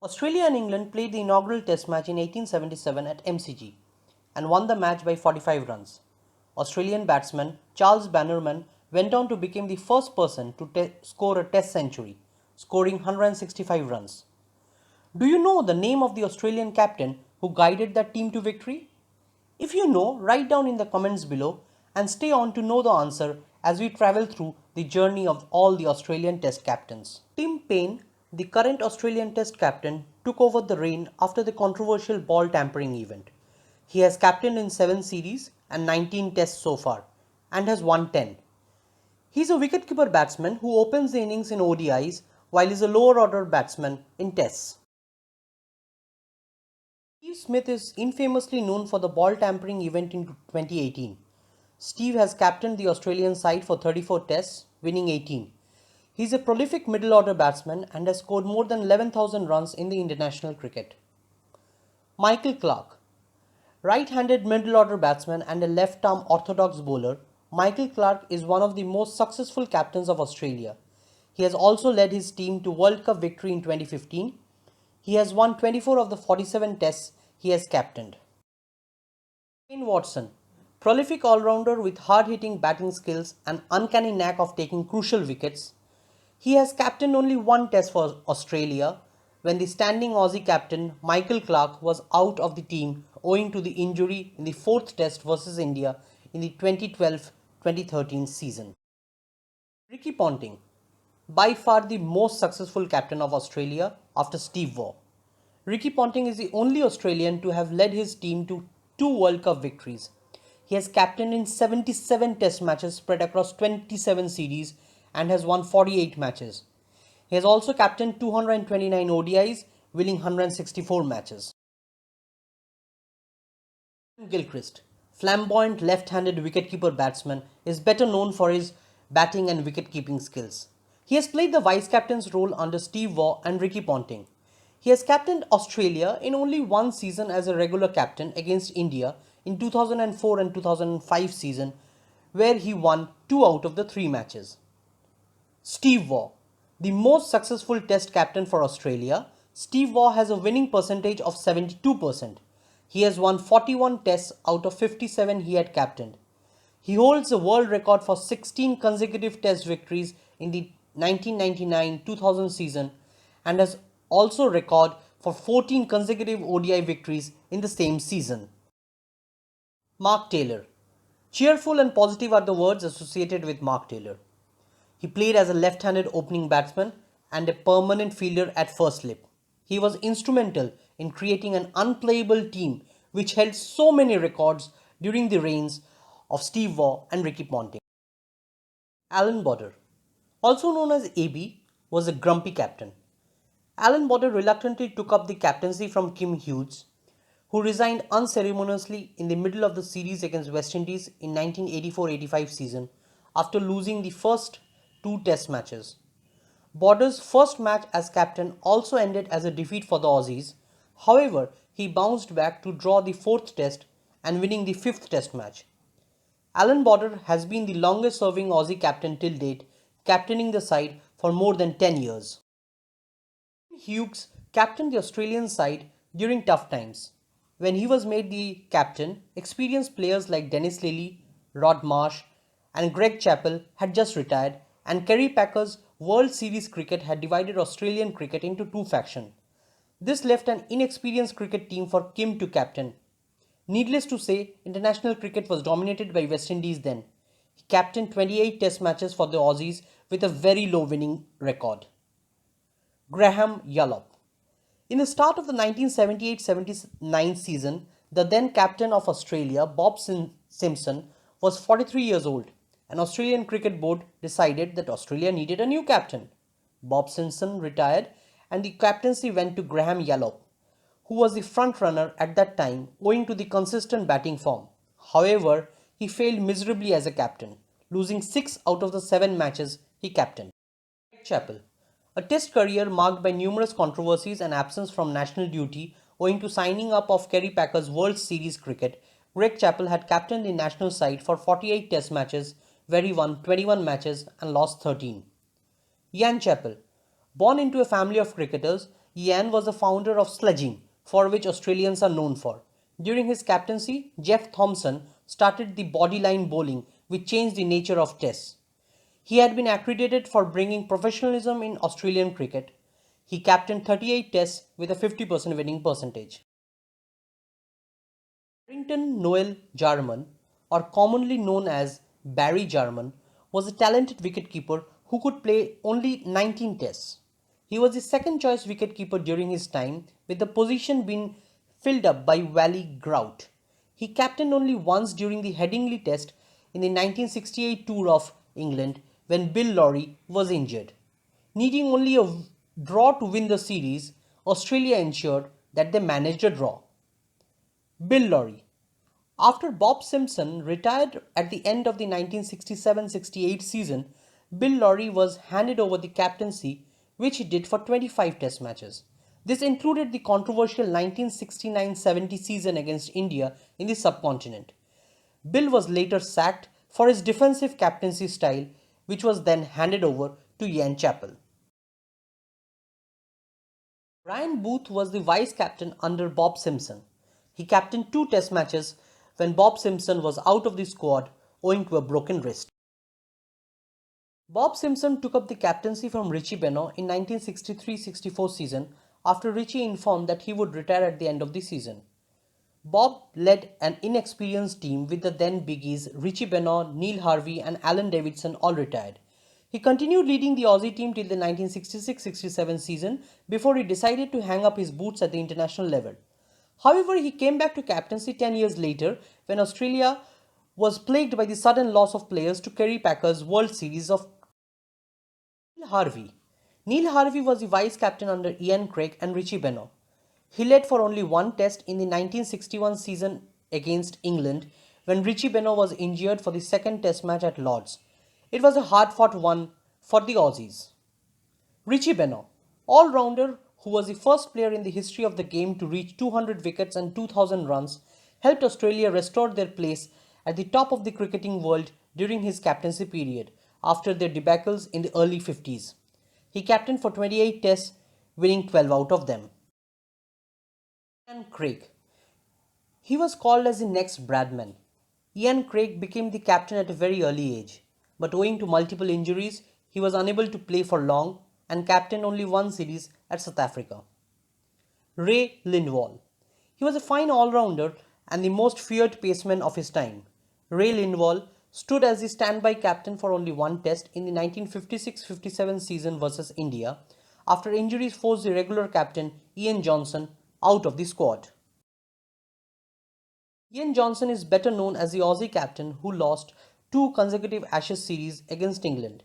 Australia and England played the inaugural Test match in 1877 at MCG and won the match by 45 runs. Australian batsman Charles Bannerman went on to become the first person to score a Test century, scoring 165 runs. Do you know the name of the Australian captain who guided that team to victory? If you know, write down in the comments below and stay on to know the answer as we travel through the journey of all the Australian Test captains. Tim Paine, the current Australian Test captain, took over the reign after the controversial ball tampering event. He has captained in 7 series and 19 tests so far and has won 10. He is a wicketkeeper batsman who opens the innings in ODIs while is a lower order batsman in tests. Steve Smith is infamously known for the ball tampering event in 2018. Steve has captained the Australian side for 34 tests, winning 18. He is a prolific middle order batsman and has scored more than 11,000 runs in the international cricket. Michael Clarke. Right-handed middle order batsman and a left-arm orthodox bowler, Michael Clarke is one of the most successful captains of Australia. He has also led his team to World Cup victory in 2015. He has won 24 of the 47 tests he has captained. Shane Watson, prolific all-rounder with hard-hitting batting skills and uncanny knack of taking crucial wickets. He has captained only one test for Australia when the standing Aussie captain Michael Clarke was out of the team owing to the injury in the 4th test versus India in the 2012-2013 season. Ricky Ponting, by far the most successful captain of Australia after Steve Waugh. Ricky Ponting is the only Australian to have led his team to 2 World Cup victories. He has captained in 77 test matches spread across 27 series and has won 48 matches. He has also captained 229 ODIs, winning 164 matches. Gilchrist, flamboyant left-handed wicketkeeper batsman, is better known for his batting and wicket-keeping skills. He has played the vice-captain's role under Steve Waugh and Ricky Ponting. He has captained Australia in only one season as a regular captain against India in 2004 and 2005 season, where he won 2 out of the 3 matches. Steve Waugh, the most successful Test captain for Australia. Steve Waugh has a winning percentage of 72%. He has won 41 tests out of 57 he had captained. He holds the world record for 16 consecutive test victories in the 1999-2000 season and has also record for 14 consecutive ODI victories in the same season. Mark Taylor. Cheerful and positive are the words associated with Mark Taylor. He played as a left-handed opening batsman and a permanent fielder at first slip. He was instrumental in creating an unplayable team which held so many records during the reigns of Steve Waugh and Ricky Ponting. Alan Border, also known as AB, was a grumpy captain. Alan Border reluctantly took up the captaincy from Hughes, who resigned unceremoniously in the middle of the series against West Indies in 1984-85 season after losing the first 2 test matches. Border's first match as captain also ended as a defeat for the Aussies. However, he bounced back to draw the 4th test and winning the 5th test match. Alan Border has been the longest serving Aussie captain till date, captaining the side for more than 10 years. Hughes captained the Australian side during tough times. When he was made the captain, experienced players like Dennis Lillee, Rod Marsh and Greg Chappell had just retired, and Kerry Packer's World Series cricket had divided Australian cricket into 2 factions. This left an inexperienced cricket team for Kim to captain. Needless to say, international cricket was dominated by West Indies then. He captained 28 test matches for the Aussies with a very low winning record. Graham Yallop. In the start of the 1978-79 season, the then captain of Australia, Bob Simpson, was 43 years old. An Australian Cricket Board decided that Australia needed a new captain. Bob Simpson retired and the captaincy went to Graham Yallop, who was the front-runner at that time owing to the consistent batting form. However, he failed miserably as a captain, losing 6 out of the 7 matches he captained. Chappell. A test career marked by numerous controversies and absence from national duty owing to signing up of Kerry Packer's World Series cricket, Greg Chappell had captained the national side for 48 test matches where he won 21 matches and lost 13. Ian Chappell. Born into a family of cricketers, Ian was the founder of sledging, for which Australians are known for. During his captaincy, Jeff Thomson started the bodyline bowling, which changed the nature of tests. He had been accredited for bringing professionalism in Australian cricket. He captained 38 tests with a 50% winning percentage. Barrington Noel Jarman, or commonly known as Barry Jarman, was a talented wicketkeeper who could play only 19 tests. He was the second choice wicketkeeper during his time, with the position being filled up by Wally Grout. He captained only once during the Headingley Test in the 1968 tour of England when Bill Lawry was injured. Needing only a draw to win the series, Australia ensured that they managed a draw. Bill Lawry. After Bob Simpson retired at the end of the 1967-68 season, Bill Lawry was handed over the captaincy, which he did for 25 test matches. This included the controversial 1969-70 season against India in the subcontinent. Bill was later sacked for his defensive captaincy style, which was then handed over to Ian Chappell. Brian Booth was the vice captain under Bob Simpson. He captained 2 test matches when Bob Simpson was out of the squad owing to a broken wrist. Bob Simpson took up the captaincy from Richie Benaud in 1963-64 season after Richie informed that he would retire at the end of the season. Bob led an inexperienced team with the then biggies Richie Benaud, Neil Harvey and Alan Davidson all retired. He continued leading the Aussie team till the 1966-67 season before he decided to hang up his boots at the international level. However, he came back to captaincy 10 years later when Australia was plagued by the sudden loss of players to Kerry Packer's World Series of Neil Harvey. Neil Harvey was the vice captain under Ian Craig and Richie Benaud. He led for only 1 test in the 1961 season against England when Richie Benaud was injured for the second test match at Lord's. It was a hard-fought one for the Aussies. Richie Benaud, all-rounder who was the first player in the history of the game to reach 200 wickets and 2,000 runs, helped Australia restore their place at the top of the cricketing world during his captaincy period after their debacles in the early 50s. He captained for 28 tests, winning 12 out of them. Ian Craig. He was called as the next Bradman. Ian Craig became the captain at a very early age, but owing to multiple injuries, he was unable to play for long and captained only 1 series at South Africa. Ray Lindwall. He was a fine all-rounder and the most feared paceman of his time. Ray Lindwall stood as the standby captain for only 1 test in the 1956-57 season versus India after injuries forced the regular captain Ian Johnson out of the squad. Ian Johnson is better known as the Aussie captain who lost 2 consecutive Ashes series against England.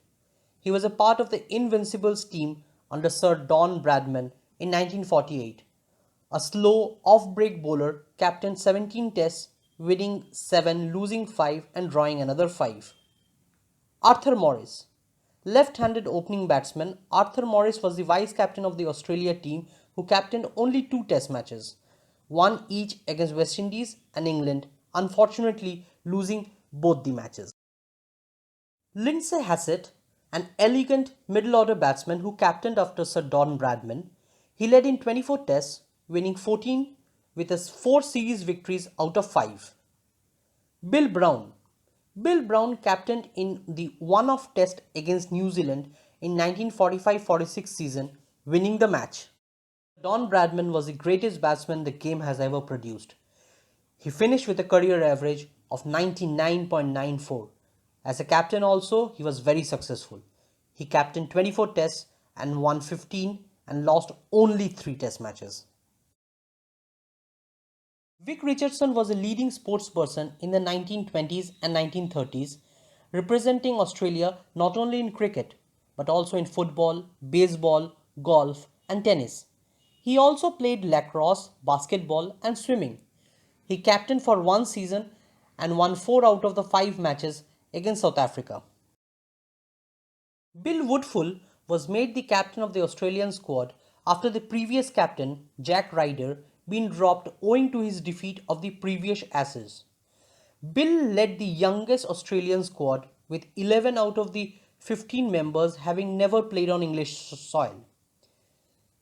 He was a part of the Invincibles team under Sir Don Bradman in 1948. A slow off-break bowler, captained 17 tests, winning 7, losing 5 and drawing another 5. Arthur Morris. Left-handed opening batsman, Arthur Morris was the vice-captain of the Australia team who captained only 2 test matches, 1 each against West Indies and England, unfortunately losing both the matches. Lindsay Hassett, an elegant middle-order batsman who captained after Sir Don Bradman. He led in 24 tests, winning 14 with his 4 series victories out of 5. Bill Brown. Bill Brown captained in the one-off test against New Zealand in 1945-46 season, winning the match. Don Bradman was the greatest batsman the game has ever produced. He finished with a career average of 99.94. As a captain also, he was very successful. He captained 24 tests and won 15 and lost only 3 test matches. Vic Richardson was a leading sportsperson in the 1920s and 1930s, representing Australia not only in cricket but also in football, baseball, golf and tennis. He also played lacrosse, basketball and swimming. He captained for 1 season and won 4 out of the 5 matches against South Africa. Bill Woodfull was made the captain of the Australian squad after the previous captain, Jack Ryder, been dropped owing to his defeat of the previous Ashes. Bill led the youngest Australian squad with 11 out of the 15 members having never played on English soil.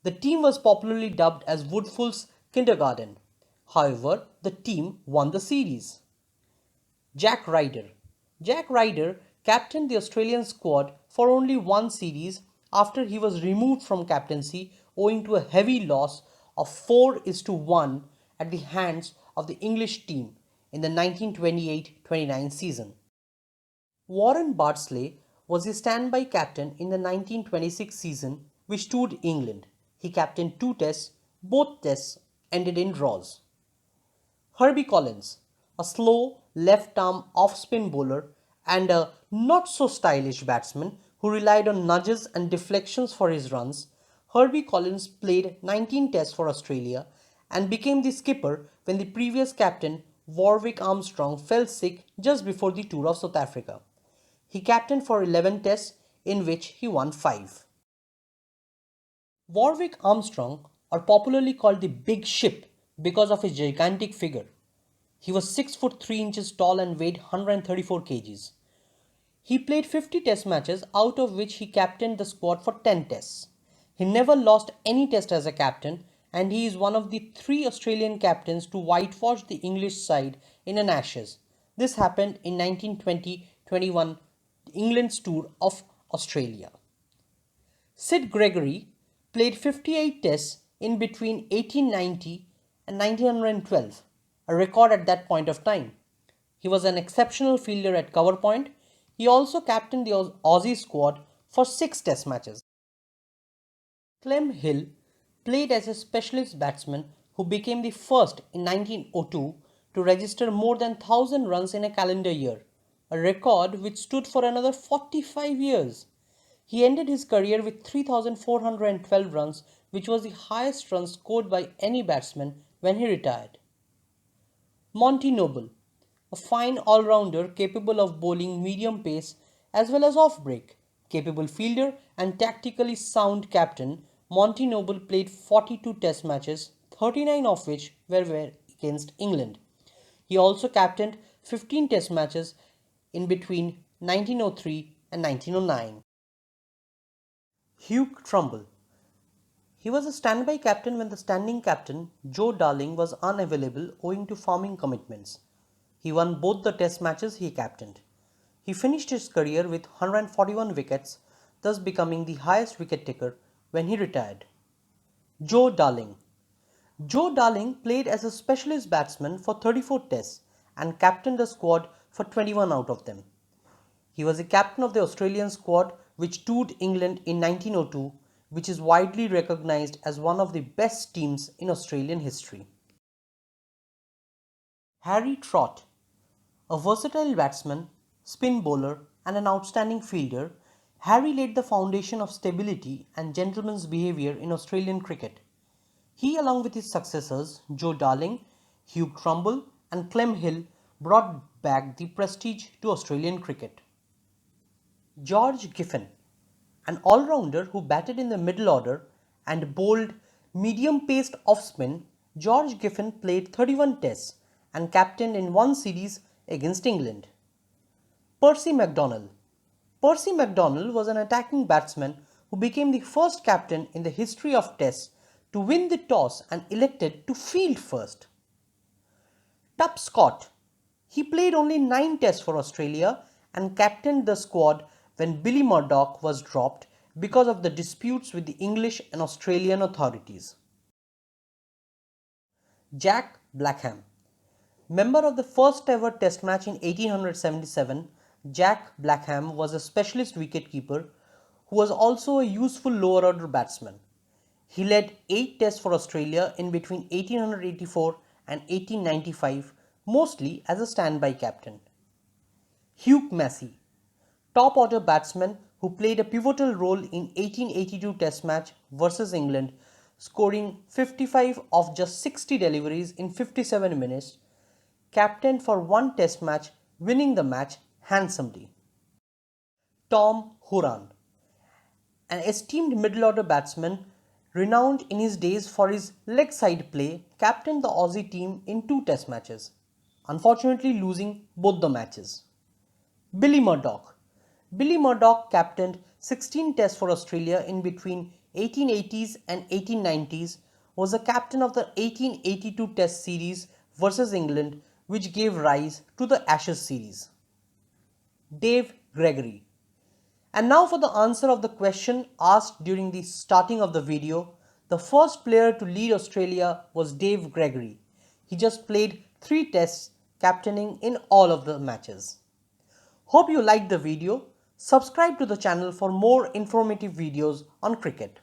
The team was popularly dubbed as Woodfull's Kindergarten. However, the team won the series. Jack Ryder. Jack Ryder captained the Australian squad for only one series after he was removed from captaincy owing to a heavy loss of 4-1 at the hands of the English team in the 1928-29 season. Warren Bardsley was a standby captain in the 1926 season which toured England. He captained 2 tests, both tests ended in draws. Herbie Collins, a slow left-arm off-spin bowler and a not-so-stylish batsman who relied on nudges and deflections for his runs, Herbie Collins played 19 tests for Australia and became the skipper when the previous captain Warwick Armstrong fell sick just before the tour of South Africa. He captained for 11 tests in which he won 5. Warwick Armstrong, or popularly called the Big Ship because of his gigantic figure. He was 6 foot 3 inches tall and weighed 134 kgs. He played 50 test matches, out of which he captained the squad for 10 tests. He never lost any test as a captain, and he is one of the 3 Australian captains to whitewash the English side in an Ashes. This happened in 1920-21 England's tour of Australia. Syd Gregory played 58 tests in between 1890 and 1912, a record at that point of time. He was an exceptional fielder at cover point. He also captained the Aussie squad for 6 test matches. Clem Hill played as a specialist batsman who became the first in 1902 to register more than 1,000 runs in a calendar year, a record which stood for another 45 years. He ended his career with 3,412 runs, which was the highest run scored by any batsman when he retired. Monty Noble, a fine all-rounder capable of bowling medium pace as well as off-break, capable fielder and tactically sound captain, Monty Noble played 42 test matches, 39 of which were against England. He also captained 15 test matches in between 1903 and 1909. Hugh Trumbull. He was a standby captain when the standing captain, Joe Darling, was unavailable owing to farming commitments. He won both the test matches he captained. He finished his career with 141 wickets, thus becoming the highest wicket taker when he retired. Joe Darling. Joe Darling played as a specialist batsman for 34 tests and captained the squad for 21 out of them. He was the captain of the Australian squad which toured England in 1902, which is widely recognized as one of the best teams in Australian history. Harry Trott, a versatile batsman, spin bowler and an outstanding fielder, Harry laid the foundation of stability and gentleman's behaviour in Australian cricket. He, along with his successors Joe Darling, Hugh Trumbull and Clem Hill, brought back the prestige to Australian cricket. George Giffen, an all-rounder who batted in the middle order and bowled medium-paced off-spin, George Giffen played 31 tests and captained in one series against England. Percy McDonnell. Percy McDonnell was an attacking batsman who became the first captain in the history of tests to win the toss and elected to field first. Tup Scott. He played only 9 tests for Australia and captained the squad when Billy Murdoch was dropped because of the disputes with the English and Australian authorities. Jack Blackham. Member of the first ever test match in 1877, Jack Blackham was a specialist wicketkeeper who was also a useful lower order batsman. He led 8 tests for Australia in between 1884 and 1895, mostly as a standby captain. Hugh Massey, top order batsman who played a pivotal role in 1882 test match versus England, scoring 55 of just 60 deliveries in 57 minutes, captained for one test match, winning the match handsomely. Tom Horan, an esteemed middle order batsman renowned in his days for his leg side play, captained the Aussie team in 2 test matches, unfortunately losing both the matches. Billy Murdoch. Billy Murdoch captained 16 tests for Australia in between 1880s and 1890s, was the captain of the 1882 Test series versus England, which gave rise to the Ashes series. Dave Gregory. And now for the answer of the question asked during the starting of the video. The first player to lead Australia was Dave Gregory. He just played 3 tests, captaining in all of the matches. Hope you liked the video. Subscribe to the channel for more informative videos on cricket.